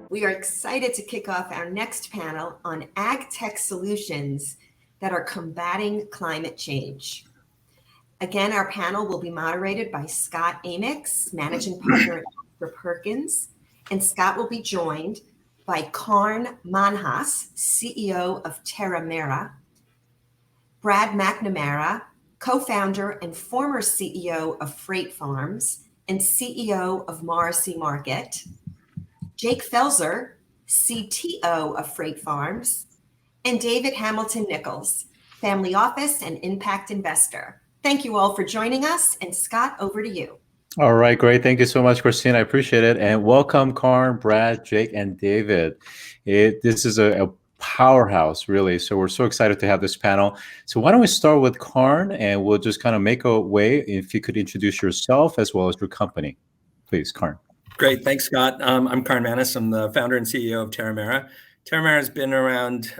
We are excited to kick off our next panel on AgTech solutions that are combating climate change. Again, our panel will be moderated by Scott Amix, Managing Partner at Astor Perkins, and Scott will be joined by Karn Manhas, CEO of Terramera, Brad McNamara, co-founder and former CEO of Freight Farms and CEO of Morrissey Market, Jake Felser, CTO of Freight Farms, and David Hamilton Nichols, family office and impact investor. Thank you all for joining us, and Scott, over to you. All right, great. Thank you so much, Christine. I appreciate it. And welcome, Karn, Brad, Jake, and David. This is a powerhouse, really. So we're so excited to have this panel. So why don't we start with Karn, and we'll just kind of make our way. If you could introduce yourself as well as your company. Please, Karn. Great. Thanks, Scott. I'm Karn Manhas. I'm the founder and CEO of Terramera. Terramera has been around,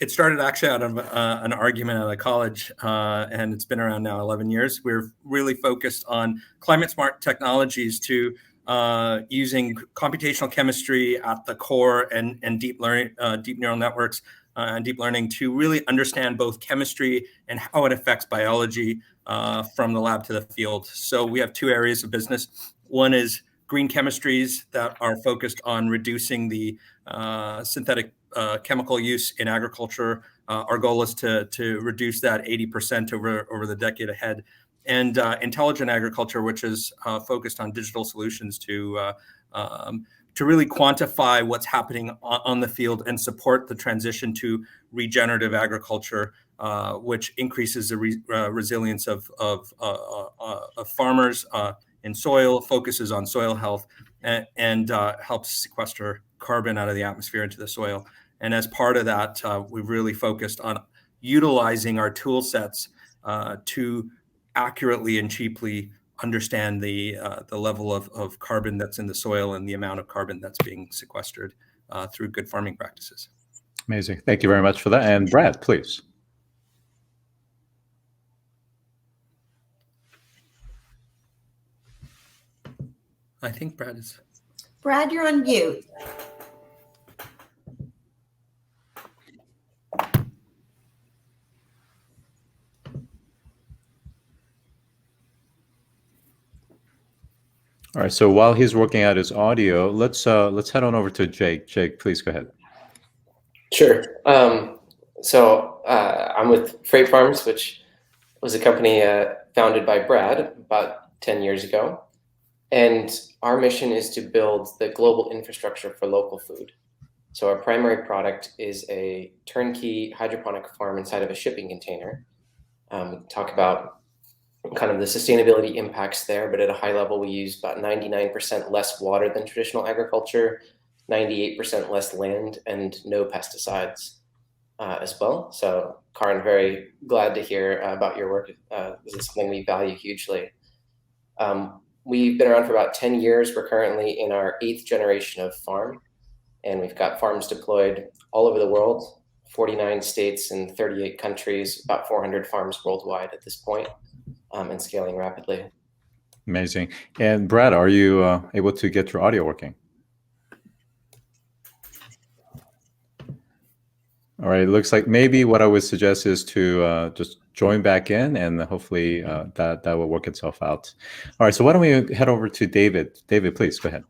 it started actually out of an argument out of college, and it's been around now 11 years. We're really focused on climate smart technologies to using computational chemistry at the core and deep neural networks and deep learning to really understand both chemistry and how it affects biology from the lab to the field. So we have two areas of business. One is green chemistries that are focused on reducing the synthetic chemical use in agriculture. Our goal is to reduce that 80% over the decade ahead. And intelligent agriculture, which is focused on digital solutions to really quantify what's happening on the field and support the transition to regenerative agriculture, which increases the resilience of farmers in soil, focuses on soil health, and helps sequester carbon out of the atmosphere into the soil. And as part of that, we've really focused on utilizing our tool sets to accurately and cheaply understand the level of carbon that's in the soil and the amount of carbon that's being sequestered through good farming practices. Amazing. Thank you very much for that. And Brad, please. I think Brad is. Brad, you're on mute. All right. So while he's working out his audio, let's head on over to Jake. Jake, please go ahead. Sure. I'm with Freight Farms, which was a company founded by Brad about 10 years ago. And our mission is to build the global infrastructure for local food. So our primary product is a turnkey hydroponic farm inside of a shipping container. Talk about kind of the sustainability impacts there, but at a high level, we use about 99% less water than traditional agriculture, 98% less land, and no pesticides as well. So Karn, very glad to hear about your work. This is something we value hugely. We've been around for about 10 years. We're currently in our 8th generation of farm, and we've got farms deployed all over the world, 49 states and 38 countries, about 400 farms worldwide at this point, and scaling rapidly. Amazing. And Brad, are you able to get your audio working? All right. It looks like maybe what I would suggest is to just join back in, and hopefully that will work itself out. All right. So why don't we head over to David? David, please go ahead.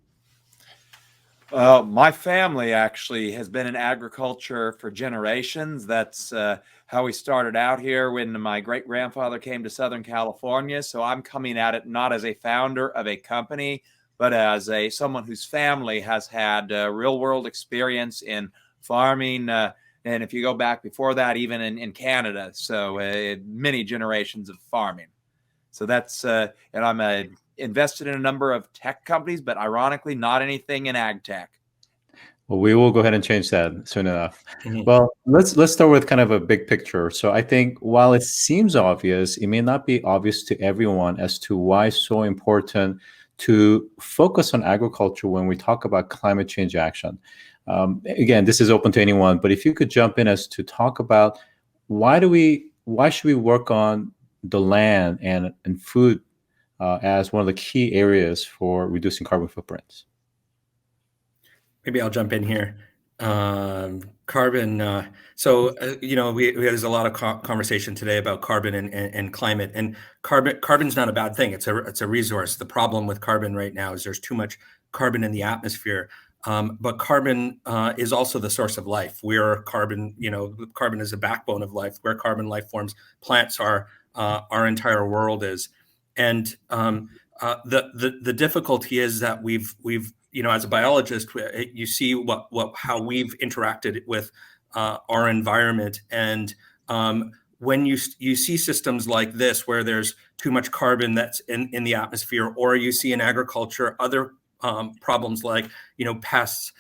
My family actually has been in agriculture for generations. That's how we started out here when my great-grandfather came to Southern California. So I'm coming at it not as a founder of a company, but as someone whose family has had real-world experience in farming. And if you go back before that, even in Canada, so many generations of farming. So that's, and I'm invested in a number of tech companies, but ironically, not anything in AgTech. Well, we will go ahead and change that soon enough. Well, let's start with kind of a big picture. So I think while it seems obvious, it may not be obvious to everyone as to why it's so important to focus on agriculture when we talk about climate change action. Again, this is open to anyone, but if you could jump in as to talk about why should we work on the land and food as one of the key areas for reducing carbon footprints? Maybe I'll jump in here. Carbon. There's a lot of conversation today about carbon and climate. And carbon's not a bad thing. It's a resource. The problem with carbon right now is there's too much carbon in the atmosphere. But carbon is also the source of life. We're carbon. Carbon is the backbone of life. We're carbon life forms. Plants are. Our entire world is. And the difficulty is that we've as a biologist, you see how we've interacted with our environment, and when you see systems like this where there's too much carbon that's in the atmosphere, or you see in agriculture other problems like pests,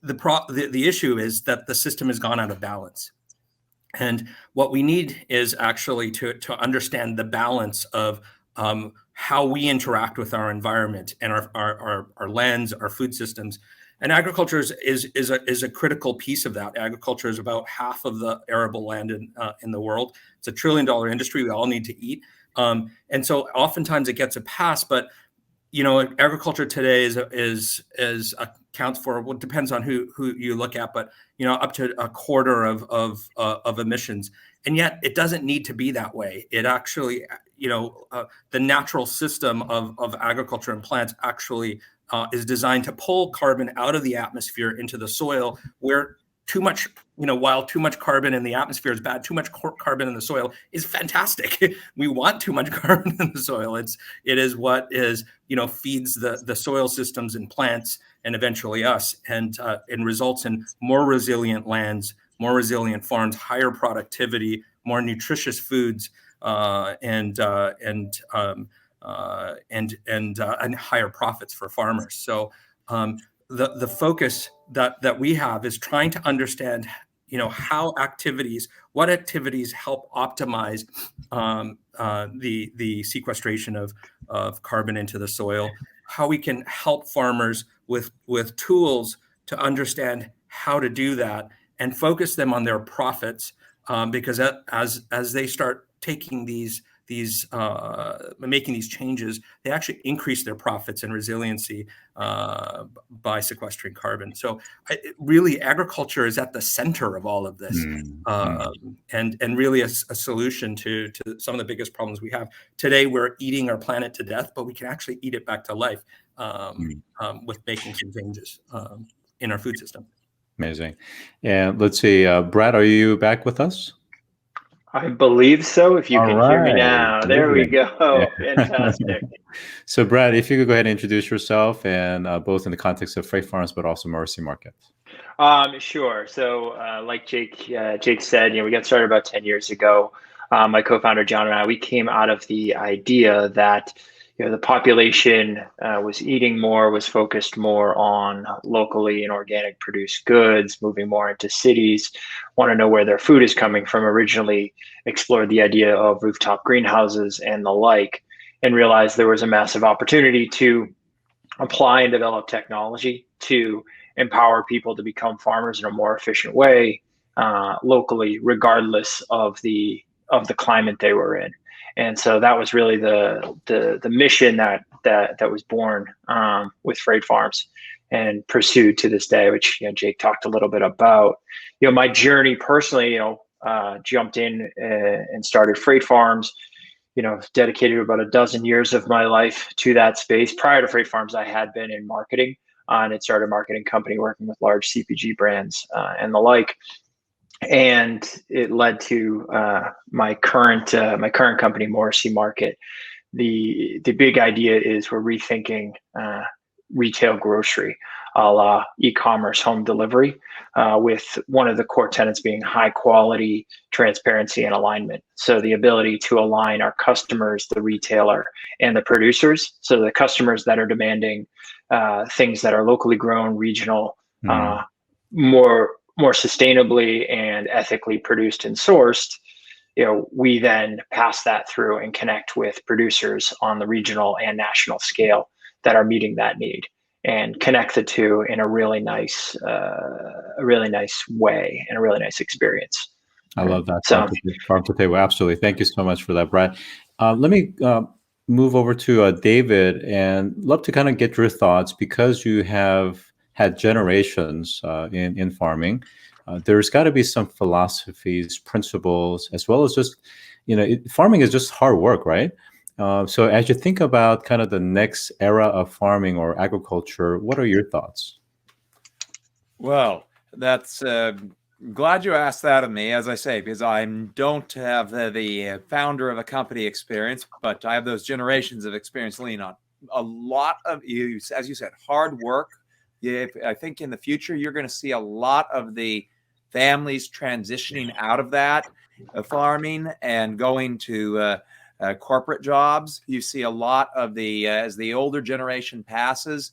the issue is that the system has gone out of balance. And what we need is actually to understand the balance of how we interact with our environment and our lands, our food systems. And agriculture is a critical piece of that. Agriculture is about half of the arable land in the world. It's $1 trillion industry. We all need to eat. And so oftentimes it gets a pass, but agriculture today accounts for, well, it depends on who you look at, but up to a quarter of emissions. And yet it doesn't need to be that way. It actually, the natural system of agriculture and plants actually is designed to pull carbon out of the atmosphere into the soil, where too much, while too much carbon in the atmosphere is bad, too much carbon in the soil is fantastic. We want too much carbon in the soil. It is what is, feeds the soil systems and plants and eventually us, and results in more resilient lands, more resilient farms, higher productivity, more nutritious foods, and higher profits for farmers. So the focus that we have is trying to understand, what activities help optimize the sequestration of carbon into the soil, how we can help farmers with tools to understand how to do that, and focus them on their profits, because as they start taking making these changes, they actually increase their profits and resiliency by sequestering carbon. So really, agriculture is at the center of all of this, and really a solution to some of the biggest problems we have. Today, we're eating our planet to death, but we can actually eat it back to life with making some changes in our food system. Amazing. And let's see, Brad, are you back with us? I believe so. If you All can right. hear me now. There we go. Yeah. Fantastic. So, Brad, if you could go ahead and introduce yourself, and both in the context of freight farms, but also Mercy markets. Sure. So, like Jake said, we got started about 10 years ago. My co-founder John and I, we came out of the idea that the population was eating more, was focused more on locally and organic produced goods, moving more into cities, want to know where their food is coming from. Originally explored the idea of rooftop greenhouses and the like, and realized there was a massive opportunity to apply and develop technology to empower people to become farmers in a more efficient way, locally, regardless of the climate they were in. And so that was really the mission that was born with freight farms and pursued to this day, which Jake talked a little bit about. My journey personally, jumped in and started freight farms. Dedicated about a dozen years of my life to that space. Prior to freight farms, I had been in marketing and had started a marketing company working with large CPG brands and the like. And it led to my current company, Morrissey Market. The big idea is we're rethinking retail grocery, a la e-commerce home delivery, with one of the core tenets being high quality, transparency, and alignment. So the ability to align our customers, the retailer, and the producers. So the customers that are demanding things that are locally grown, regional, more sustainably and ethically produced and sourced, we then pass that through and connect with producers on the regional and national scale that are meeting that need, and connect the two in a really nice way and a really nice experience. I love that. Farm to table. Absolutely. Thank you so much for that, Brad. Let me move over to David, and love to kind of get your thoughts, because you have had generations in farming, there's got to be some philosophies, principles, as well as just, farming is just hard work, right? So as you think about kind of the next era of farming or agriculture, what are your thoughts? Well, that's glad you asked that of me, as I say, because I don't have the founder of a company experience, but I have those generations of experience lean on. A lot of, as you said, hard work. I think in the future, you're going to see a lot of the families transitioning out of that farming and going to corporate jobs. You see a lot of as the older generation passes,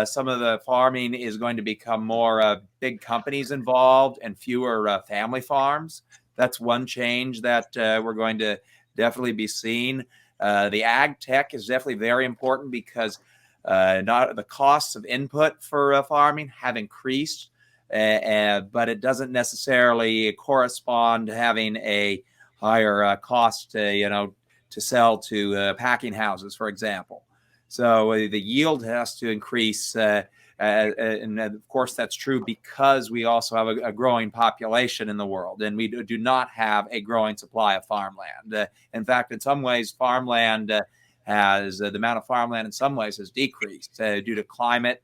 some of the farming is going to become more big companies involved and fewer family farms. That's one change that we're going to definitely be seeing. The ag tech is definitely very important because not the costs of input for farming have increased, but it doesn't necessarily correspond to having a higher cost, to sell to packing houses, for example. So the yield has to increase, and of course that's true because we also have a growing population in the world, and we do not have a growing supply of farmland. In fact, in some ways, farmland the amount of farmland in some ways has decreased due to climate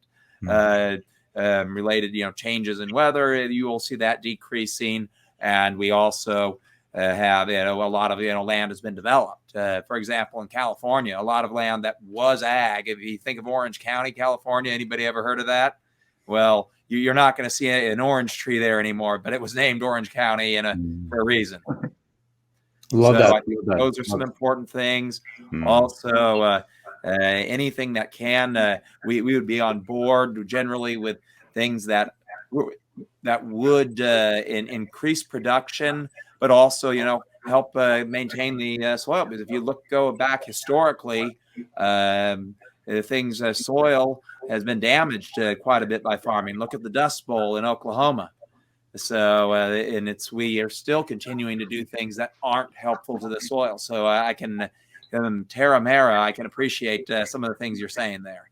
related, changes in weather. You will see that decreasing, and we also have a lot of land has been developed. For example, in California, a lot of land that was ag. If you think of Orange County, California, anybody ever heard of that? Well, you're not going to see an orange tree there anymore, but it was named Orange County for a reason. Love that. Those are some important things. Also, anything that can, we would be on board generally with things that would increase production, but also, help maintain the soil. Because if you go back historically, soil has been damaged quite a bit by farming. Look at the Dust Bowl in Oklahoma. So, we are still continuing to do things that aren't helpful to the soil. So I can, Terramera, I can appreciate some of the things you're saying there.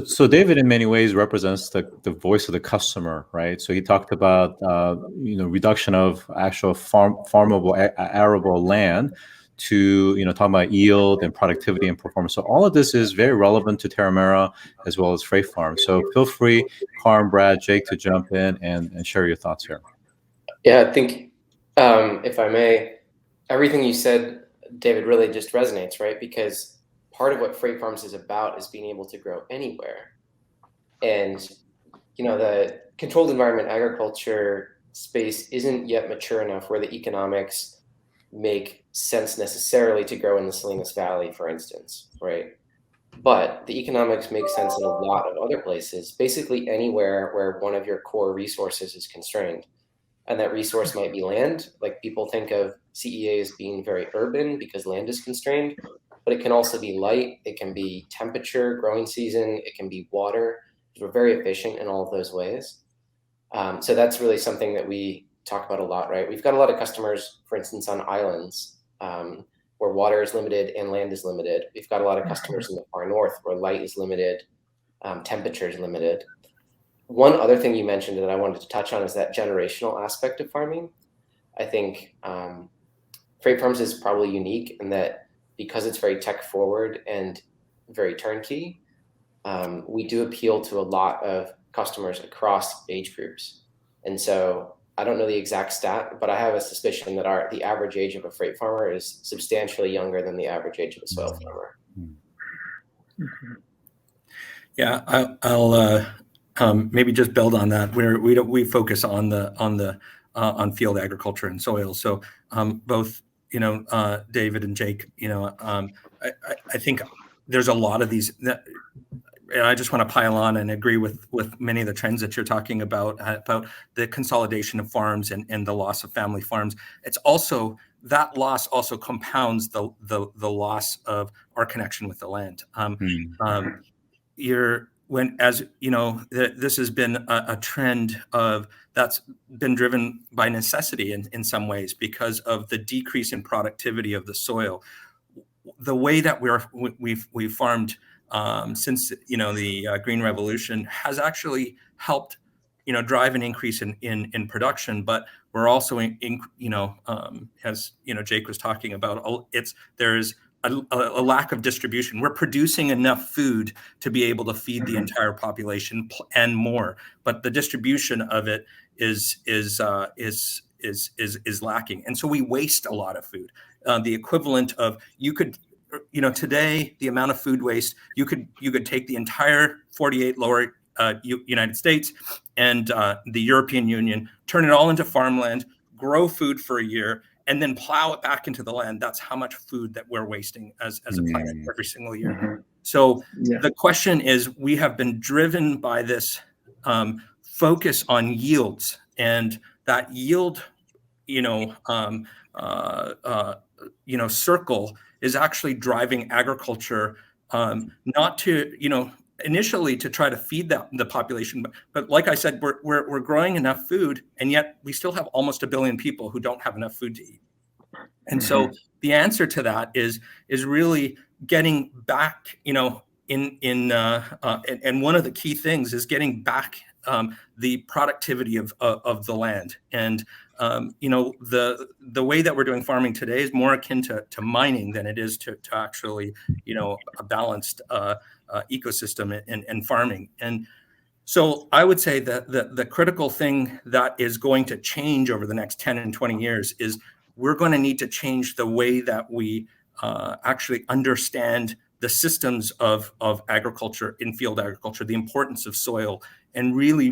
So David, in many ways, represents the voice of the customer, right? So he talked about reduction of actual farmable arable land to talking about yield and productivity and performance. So all of this is very relevant to Terramera as well as Freight Farm. So feel free, Karn, Brad, Jake, to jump in and share your thoughts here. Yeah, I think if I may, everything you said, David, really just resonates, right? Because part of what Freight Farms is about is being able to grow anywhere. And, the controlled environment agriculture space isn't yet mature enough where the economics make sense necessarily to grow in the Salinas Valley, for instance, right? But the economics make sense in a lot of other places, basically anywhere where one of your core resources is constrained. And that resource might be land. Like people think of CEA as being very urban because land is constrained, but it can also be light. It can be temperature, growing season. It can be water. We're very efficient in all of those ways. So that's really something that we talk about a lot, right? We've got a lot of customers, for instance, on islands where water is limited and land is limited. We've got a lot of customers in the far north where light is limited, temperature is limited. One other thing you mentioned that I wanted to touch on is that generational aspect of farming. I think Freight Farms is probably unique in that because it's very tech forward and very turnkey, we do appeal to a lot of customers across age groups. And so I don't know the exact stat, but I have a suspicion that the average age of a freight farmer is substantially younger than the average age of a soil farmer. Yeah, I'll maybe just build on that. We focus on field agriculture and soil. So both David and Jake, I think there's a lot of these. And I just want to pile on and agree with many of the trends that you're talking about the consolidation of farms and the loss of family farms. It's also that loss also compounds the loss of our connection with the land. This has been a trend that's been driven by necessity in some ways because of the decrease in productivity of the soil. The way that we've farmed since the Green Revolution has actually helped drive an increase in production, but we're also as Jake was talking about, there's a lack of distribution. We're producing enough food to be able to feed the entire population and more, but the distribution of it is lacking, and so we waste a lot of food. The equivalent of today, the amount of food waste, you could take the entire 48 lower United States and the European Union, turn it all into farmland, grow food for a year, and then plow it back into the land. That's how much food that we're wasting as a planet every single year. So the question is, we have been driven by this focus on yields, and that yield, circle is actually driving agriculture, not to, initially to try to feed the population, but like I said, we're growing enough food, and yet we still have almost 1 billion people who don't have enough food to eat. And so the answer to that is really getting back, and one of the key things is getting back the productivity of the land. And the way that we're doing farming today is more akin to mining than it is to actually a balanced ecosystem and farming. And so I would say that the critical thing that is going to change over the next 10 and 20 years is we're going to need to change the way that we actually understand the systems of agriculture, in-field agriculture, the importance of soil, and really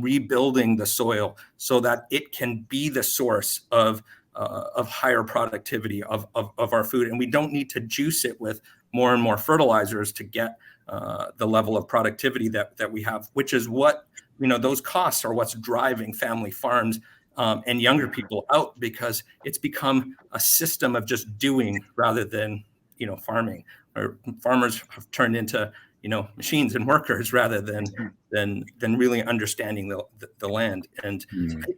rebuilding the soil so that it can be the source of higher productivity of our food. And we don't need to juice it with more and more fertilizers to get the level of productivity that we have, which is what, those costs are what's driving family farms and younger people out, because it's become a system of just doing rather than, farming. Or farmers have turned into, machines and workers rather than really understanding the land. And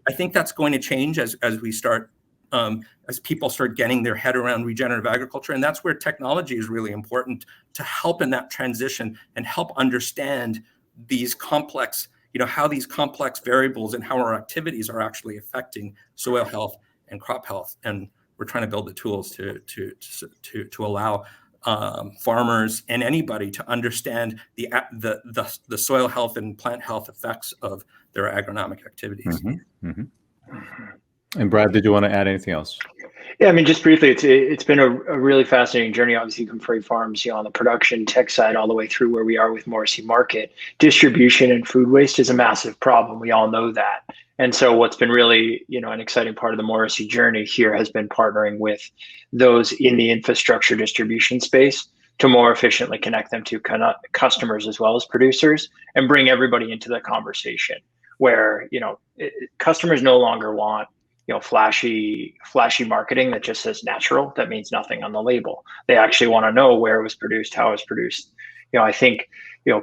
I think that's going to change as we start, as people start getting their head around regenerative agriculture. And that's where technology is really important to help in that transition and help understand these complex, how these complex variables and how our activities are actually affecting soil health and crop health. And we're trying to build the tools to allow farmers and anybody to understand the soil health and plant health effects of their agronomic activities. And Brad, did you want to add anything else? Yeah, I mean, just briefly, it's been a really fascinating journey. Obviously, from Freight Farms, on the production tech side, all the way through where we are with Morrissey Market. Distribution and food waste is a massive problem. We all know that. And so what's been really, an exciting part of the Morrissey journey here has been partnering with those in the infrastructure distribution space to more efficiently connect them to customers as well as producers, and bring everybody into the conversation where, customers no longer want flashy marketing that just says natural, that means nothing on the label. They actually want to know where it was produced, how it was produced. I think,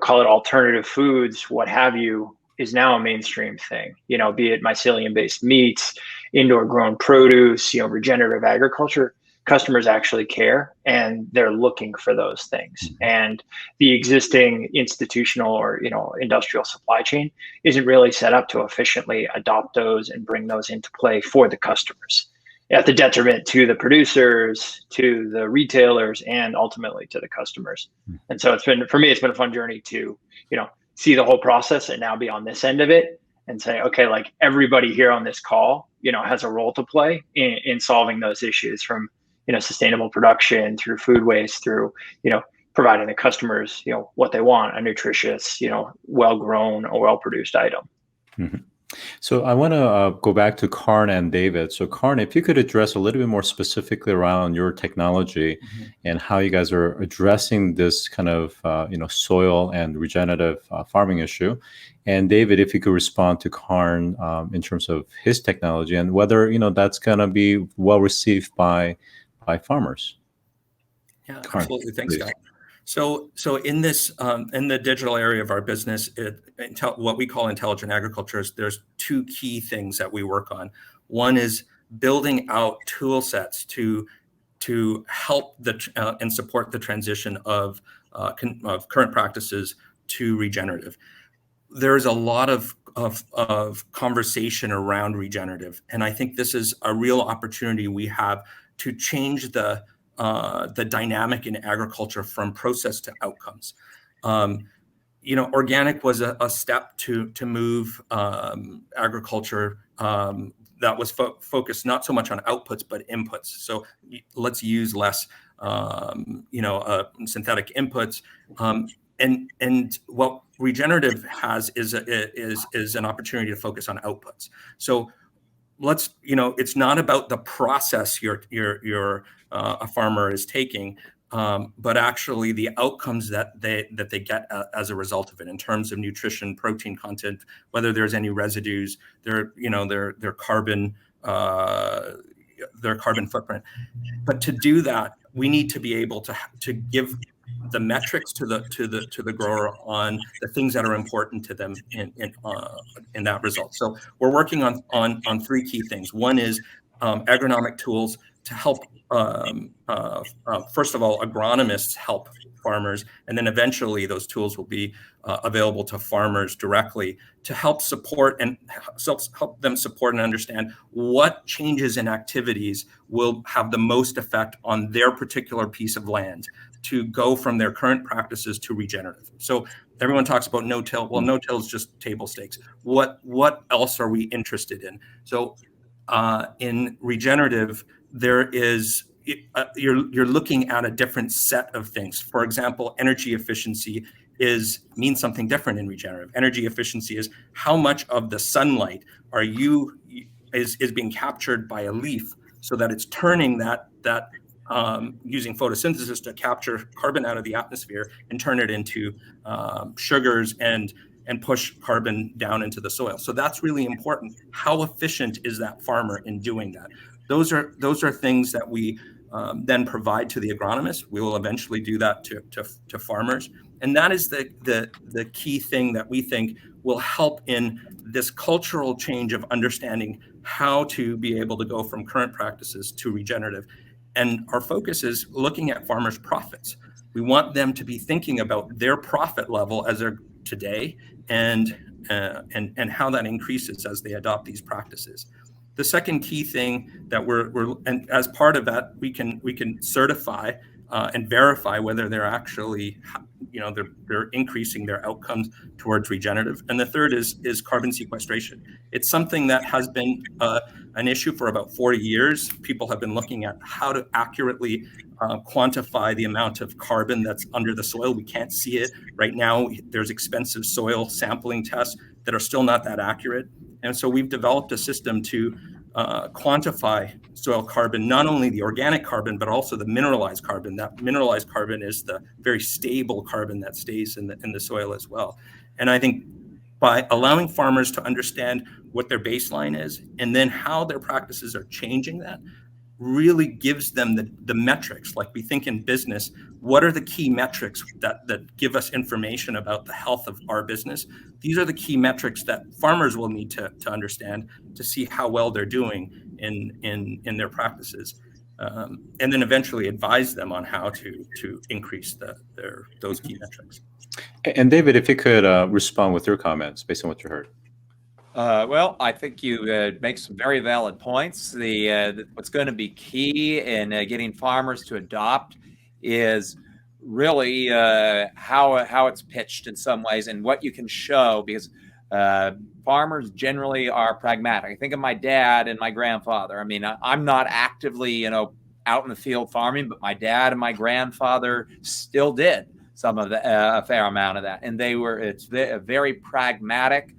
call it alternative foods, what have you, is now a mainstream thing, be it mycelium-based meats, indoor grown produce, regenerative agriculture. Customers actually care, and they're looking for those things. And the existing institutional or industrial supply chain isn't really set up to efficiently adopt those and bring those into play for the customers, at the detriment to the producers, to the retailers, and ultimately to the customers. And so it's been a fun journey to see the whole process and now be on this end of it and say, okay, like everybody here on this call has a role to play in solving those issues, from sustainable production through food waste, through, providing the customers, what they want, a nutritious, well-grown or well-produced item. So I want to go back to Karn and David. So Karn, if you could address a little bit more specifically around your technology and how you guys are addressing this kind of, soil and regenerative farming issue. And David, if you could respond to Karn in terms of his technology and whether, that's going to be well received by farmers. Yeah, Karn, absolutely. Thanks, please. Scott. So in this, in the digital area of our business, what we call intelligent agriculture, there's two key things that we work on. One is building out tool sets to help and support the transition of of current practices to regenerative. There's a lot of conversation around regenerative, and I think this is a real opportunity we have to change the dynamic in agriculture from process to outcomes. Organic was a step to move agriculture that was focused not so much on outputs but inputs. So let's use less, synthetic inputs. And what regenerative has is an opportunity to focus on outputs. So it's not about the process a farmer is taking, but actually the outcomes that they get as a result of it in terms of nutrition, protein content, whether there's any residues, their carbon footprint. But to do that, we need to be able to give the metrics to the grower on the things that are important to them in that result. So we're working on three key things. One is agronomic tools to help, first of all, agronomists help farmers, and then eventually those tools will be available to farmers directly to help help them support and understand what changes in activities will have the most effect on their particular piece of land to go from their current practices to regenerative. So everyone talks about no-till. Well, no-till is just table stakes. What else are we interested in? So in regenerative, there is you're looking at a different set of things. For example, energy efficiency means something different in regenerative. Energy efficiency is how much of the sunlight is being captured by a leaf so that it's turning that using photosynthesis to capture carbon out of the atmosphere and turn it into sugars and push carbon down into the soil. So that's really important. How efficient is that farmer in doing that? Those are things that we then provide to the agronomists. We will eventually do that to farmers. And that is the key thing that we think will help in this cultural change of understanding how to be able to go from current practices to regenerative. And our focus is looking at farmers' profits. We want them to be thinking about their profit level as they're today and how that increases as they adopt these practices. The second key thing that and as part of that, we can certify and verify whether they're actually, they're increasing their outcomes towards regenerative. And the third is carbon sequestration. It's something that has been an issue for about 40 years. People have been looking at how to accurately quantify the amount of carbon that's under the soil. We can't see it right now. There's expensive soil sampling tests that are still not that accurate. And so we've developed a system to quantify soil carbon, not only the organic carbon, but also the mineralized carbon. That mineralized carbon is the very stable carbon that stays in the soil as well. And I think by allowing farmers to understand what their baseline is and then how their practices are changing that, really gives them the metrics. Like we think in business, what are the key metrics that give us information about the health of our business? These are the key metrics that farmers will need to understand to see how well they're doing in their practices, and then eventually advise them on how to increase those key metrics. And David, if you could respond with your comments based on what you heard. Well, I think you make some very valid points. What's going to be key in getting farmers to adopt is really how it's pitched in some ways and what you can show, because farmers generally are pragmatic. I think of my dad and my grandfather. I mean, I'm not actively, out in the field farming, but my dad and my grandfather still did some of a fair amount of that, and it's a very pragmatic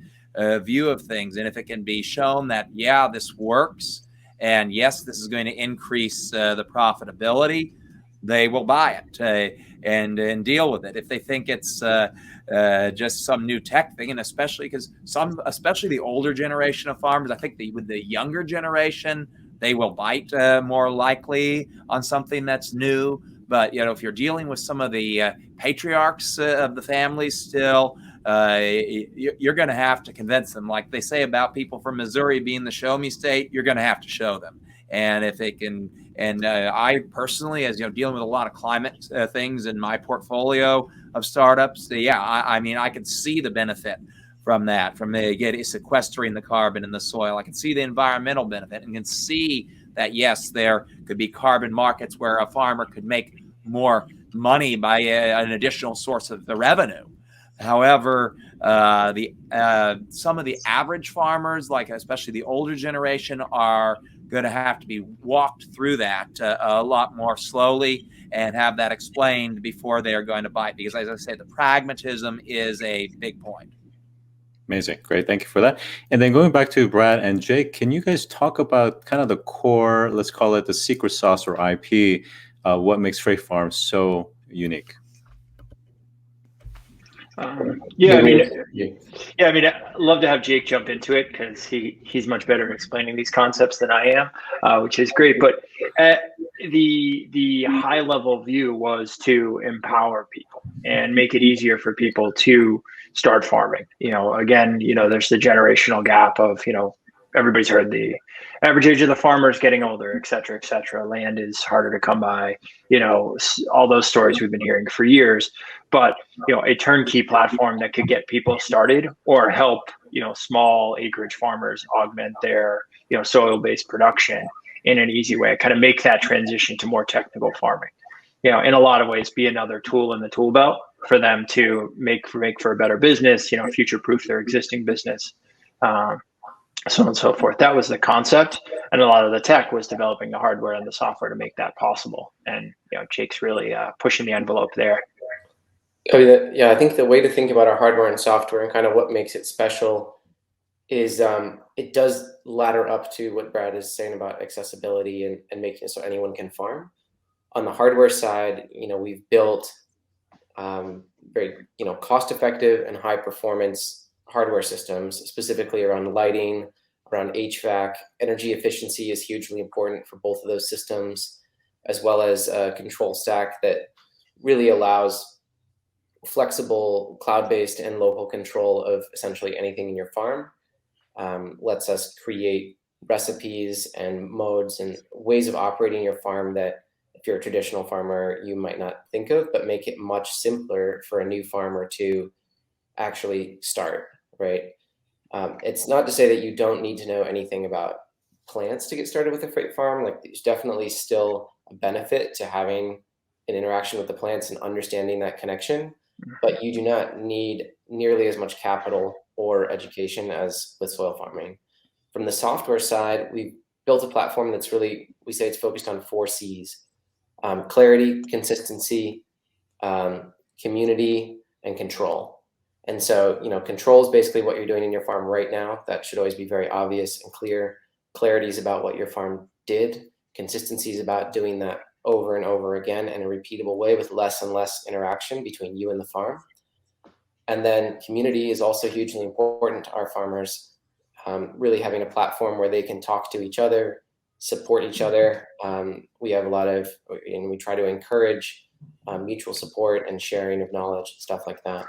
view of things. And if it can be shown that, yeah, this works, and yes, this is going to increase the profitability, they will buy it and deal with it. If they think it's just some new tech thing, and especially the older generation of farmers, I think with the younger generation, they will bite more likely on something that's new. But if you're dealing with some of the patriarchs of the family still, you're going to have to convince them. Like they say about people from Missouri being the show me state, you're going to have to show them. And if it can, and I personally, as you know, dealing with a lot of climate things in my portfolio of startups, I mean, I can see the benefit from that, from sequestering the carbon in the soil. I can see the environmental benefit and can see that, yes, there could be carbon markets where a farmer could make more money by an additional source of the revenue. However, some of the average farmers, like especially the older generation, are going to have to be walked through that a lot more slowly and have that explained before they are going to buy it. Because, as I say, the pragmatism is a big point. Amazing. Great. Thank you for that. And then going back to Brad and Jake, can you guys talk about kind of the core, let's call it the secret sauce or IP, what makes Freight Farms so unique? I mean, I'd love to have Jake jump into it because he's much better at explaining these concepts than I am, which is great. But the high level view was to empower people and make it easier for people to start farming. Again, there's the generational gap of, everybody's heard the average age of the farmer is getting older, et cetera, et cetera. Land is harder to come by, all those stories we've been hearing for years. But, a turnkey platform that could get people started or help, small acreage farmers augment their, soil-based production in an easy way, kind of make that transition to more technical farming. In a lot of ways, be another tool in the tool belt for them to make for a better business, future-proof their existing business. So on and so forth. That was the concept, and a lot of the tech was developing the hardware and the software to make that possible. And Jake's really pushing the envelope there. I think the way to think about our hardware and software and kind of what makes it special is it does ladder up to what Brad is saying about accessibility and making it so anyone can farm. On the hardware side, we've built very cost-effective and high-performance hardware systems, specifically around lighting, around HVAC. Energy efficiency is hugely important for both of those systems, as well as a control stack that really allows flexible cloud-based and local control of essentially anything in your farm. Lets us create recipes and modes and ways of operating your farm that if you're a traditional farmer, you might not think of, but make it much simpler for a new farmer to actually start, right? It's not to say that you don't need to know anything about plants to get started with a freight farm. Like, there's definitely still a benefit to having an interaction with the plants and understanding that connection, but you do not need nearly as much capital or education as with soil farming. From the software side, we built a platform that's really, we say it's focused on 4 C's: clarity, consistency, community, and control. And so, control is basically what you're doing in your farm right now. That should always be very obvious and clear. Clarity is about what your farm did. Consistency is about doing that over and over again in a repeatable way with less and less interaction between you and the farm. And then community is also hugely important to our farmers, really having a platform where they can talk to each other, support each other. We have a lot of, and we try to encourage mutual support and sharing of knowledge, stuff like that.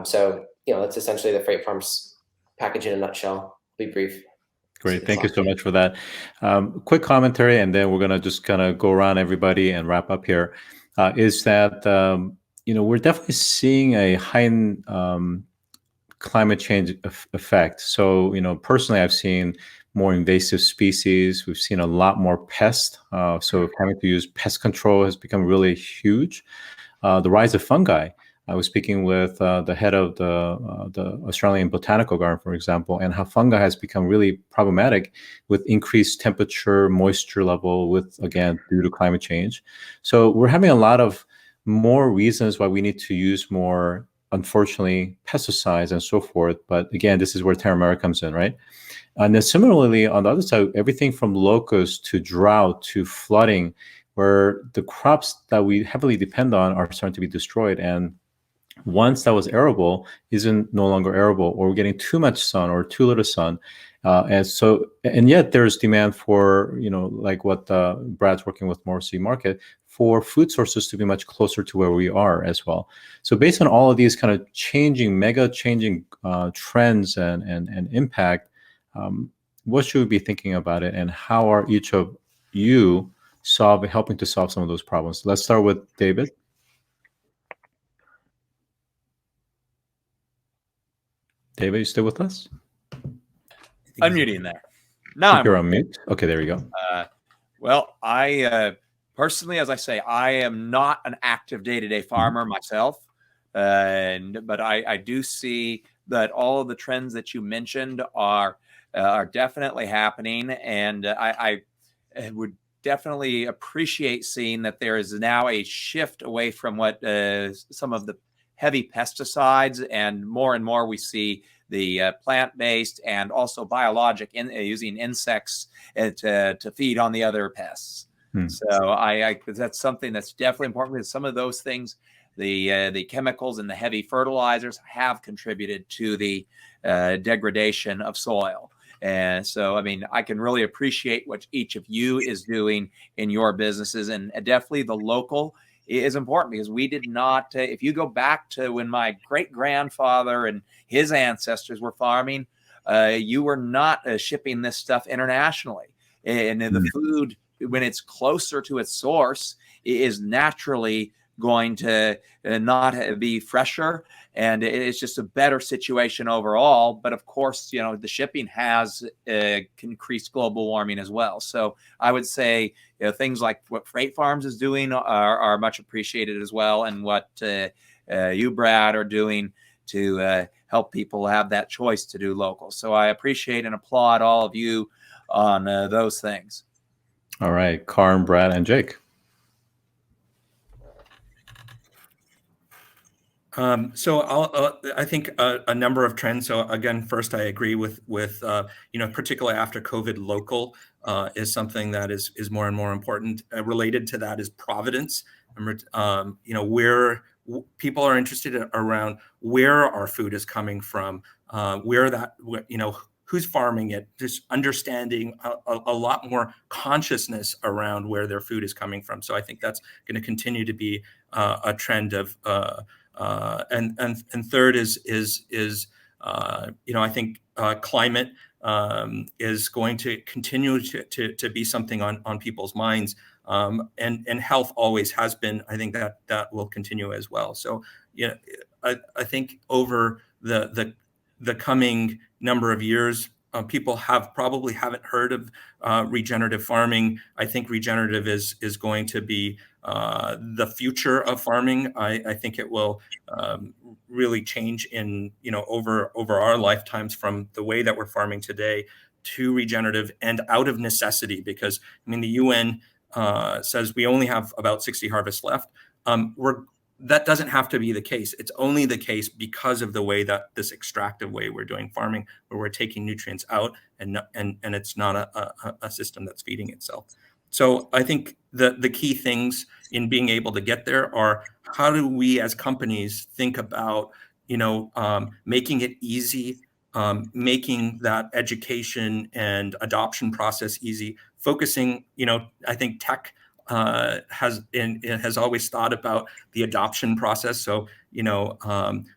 So, that's essentially the Freight Farms package in a nutshell. Be brief. Great. Thank you so much for that. Quick commentary, and then we're going to just kind of go around everybody and wrap up here. Is that, we're definitely seeing a heightened climate change effect. So, personally, I've seen more invasive species. We've seen a lot more pests. So having to use pest control has become really huge. The rise of fungi. I was speaking with the head of the Australian Botanical Garden, for example, and how fungi has become really problematic with increased temperature, moisture level, again, due to climate change. So we're having a lot of more reasons why we need to use more, unfortunately, pesticides and so forth. But again, this is where Terramera comes in, right? And then similarly, on the other side, everything from locusts to drought to flooding, where the crops that we heavily depend on are starting to be destroyed. And once that was arable isn't no longer arable, or we're getting too much sun or too little sun. And yet there's demand for, like what Brad's working with Morrissey Market, for food sources to be much closer to where we are as well. So based on all of these kind of mega changing trends and impact, what should we be thinking about it, and how are each of you helping to solve some of those problems? Let's start with David. David, you still with us? Unmuting there. Now You're on mute. Okay, there we go. Well, I personally, as I say, I am not an active day-to-day farmer myself, but I do see that all of the trends that you mentioned are definitely happening, and I would definitely appreciate seeing that there is now a shift away from what some of the heavy pesticides, and more we see the plant-based and also biologic using insects to feed on the other pests. So I that's something that's definitely important, because some of those things, the chemicals and the heavy fertilizers, have contributed to the degradation of soil. And so, I mean, I can really appreciate what each of you is doing in your businesses, and definitely the local is important, because we did not, if you go back to when my great-grandfather and his ancestors were farming, you were not shipping this stuff internationally. And the food, when it's closer to its source, is naturally going to not be fresher, and it's just a better situation overall. But of course, you know, the shipping has increased global warming as well. So I would say, you know, things like what Freight Farms is doing are much appreciated as well, and what you, Brad, are doing to help people have that choice to do local. So I appreciate and applaud all of you on those things. All right, Karn, Brad, and Jake. I think a number of trends. So again, first, I agree with you know, particularly after COVID, local is something that is more and more important. Related to that is providence. You know, where people are interested around where our food is coming from, you know, who's farming it, just understanding a lot more consciousness around where their food is coming from. So I think that's going to continue to be a trend of. And third is you know, I think climate is going to continue to be something on people's minds, and health always has been. I think that will continue as well. So yeah, I think over the coming number of years, people probably haven't heard of regenerative farming. I think regenerative is going to be the future of farming. I think it will really change in, you know, over our lifetimes, from the way that we're farming today to regenerative, and out of necessity, because I mean the UN says we only have about 60 harvests left. That doesn't have to be the case. It's only the case because of the way that this extractive way we're doing farming, where we're taking nutrients out, and it's not a system that's feeding itself. So I think the key things in being able to get there are, how do we as companies think about, you know, making it easy, making that education and adoption process easy, focusing, you know, I think tech has always thought about the adoption process. So, you know,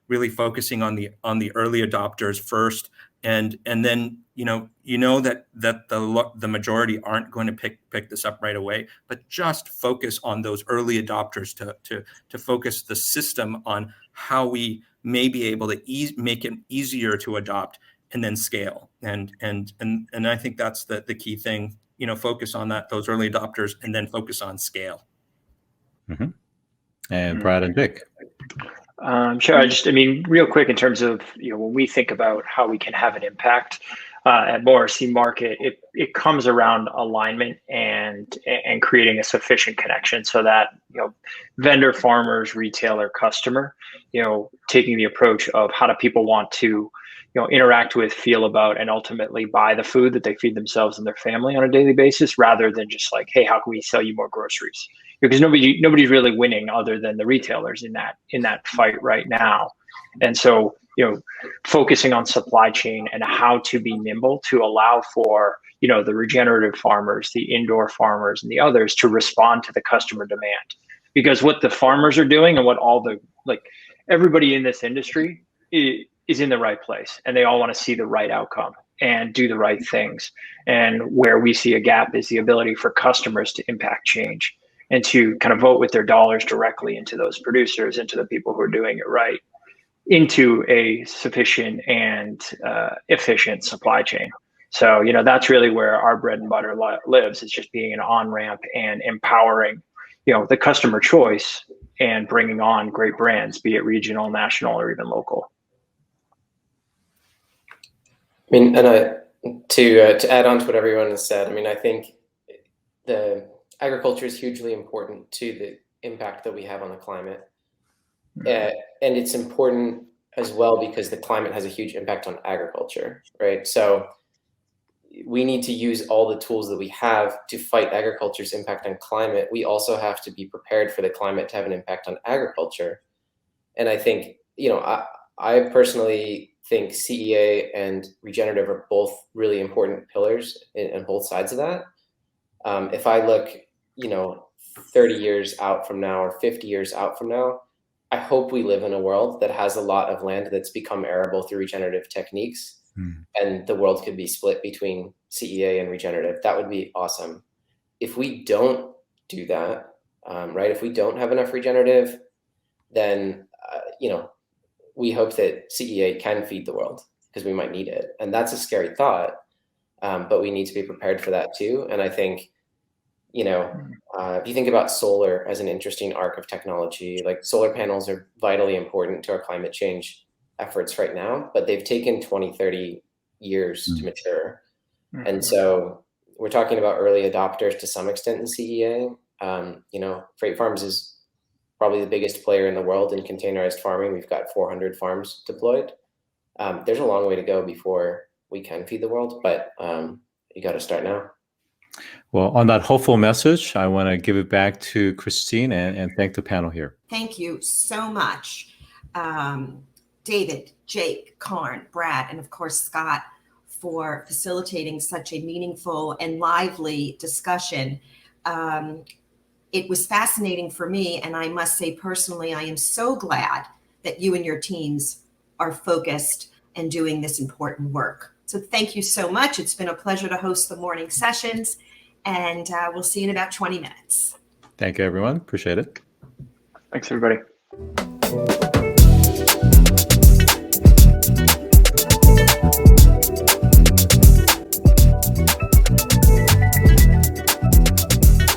really focusing on the early adopters first, and then, you know that the majority aren't going to pick this up right away, but just focus on those early adopters to focus the system on how we may be able to make it easier to adopt and then scale. And I think that's the key thing. You know, focus on those early adopters, and then focus on scale. And Brad and Jake. Sure. I mean, real quick, in terms of, you know, when we think about how we can have an impact at Morrissey Market, it comes around alignment and creating a sufficient connection, so that, you know, vendor, farmers, retailer, customer, you know, taking the approach of how do people want to, you know, interact with, feel about, and ultimately buy the food that they feed themselves and their family on a daily basis, rather than just like, hey, how can we sell you more groceries? Because nobody's really winning other than the retailers in that fight right now. And so, you know, focusing on supply chain and how to be nimble to allow for, you know, the regenerative farmers, the indoor farmers, and the others to respond to the customer demand. Because what the farmers are doing, and what everybody in this industry is in the right place, and they all want to see the right outcome. and do the right things. And where we see a gap is the ability for customers to impact change and to kind of vote with their dollars directly into those producers, into the people who are doing it right, into a sufficient and efficient supply chain. So, that's really where our bread and butter lives. It's just being an on-ramp and empowering, the customer choice and bringing on great brands, be it regional, national, or even local. I mean, and to add on to what everyone has said, I mean, I think the agriculture is hugely important to the impact that we have on the climate. And it's important as well because the climate has a huge impact on agriculture, right? So we need to use all the tools that we have to fight agriculture's impact on climate. We also have to be prepared for the climate to have an impact on agriculture. And I think, I personally think CEA and regenerative are both really important pillars in both sides of that. If I look, 30 years out from now or 50 years out from now, I hope we live in a world that has a lot of land that's become arable through regenerative techniques. And the world could be split between CEA and regenerative. That would be awesome. If we don't do that, right? If we don't have enough regenerative, then, we hope that CEA can feed the world because we might need it. And that's a scary thought, but we need to be prepared for that too. And I think, if you think about solar as an interesting arc of technology, like solar panels are vitally important to our climate change efforts right now, but they've taken 20, 30 years to mature. And so we're talking about early adopters to some extent in CEA. Freight Farms is probably the biggest player in the world in containerized farming. We've got 400 farms deployed. There's a long way to go before we can feed the world, but you got to start now. Well, on that hopeful message, I want to give it back to Christine and thank the panel here. Thank you so much, David, Jake, Karn, Brad, and of course, Scott, for facilitating such a meaningful and lively discussion. It was fascinating for me, and I must say personally, I am so glad that you and your teams are focused and doing this important work. So thank you so much. It's been a pleasure to host the morning sessions, and we'll see you in about 20 minutes. Thank you, everyone. Appreciate it. Thanks, everybody.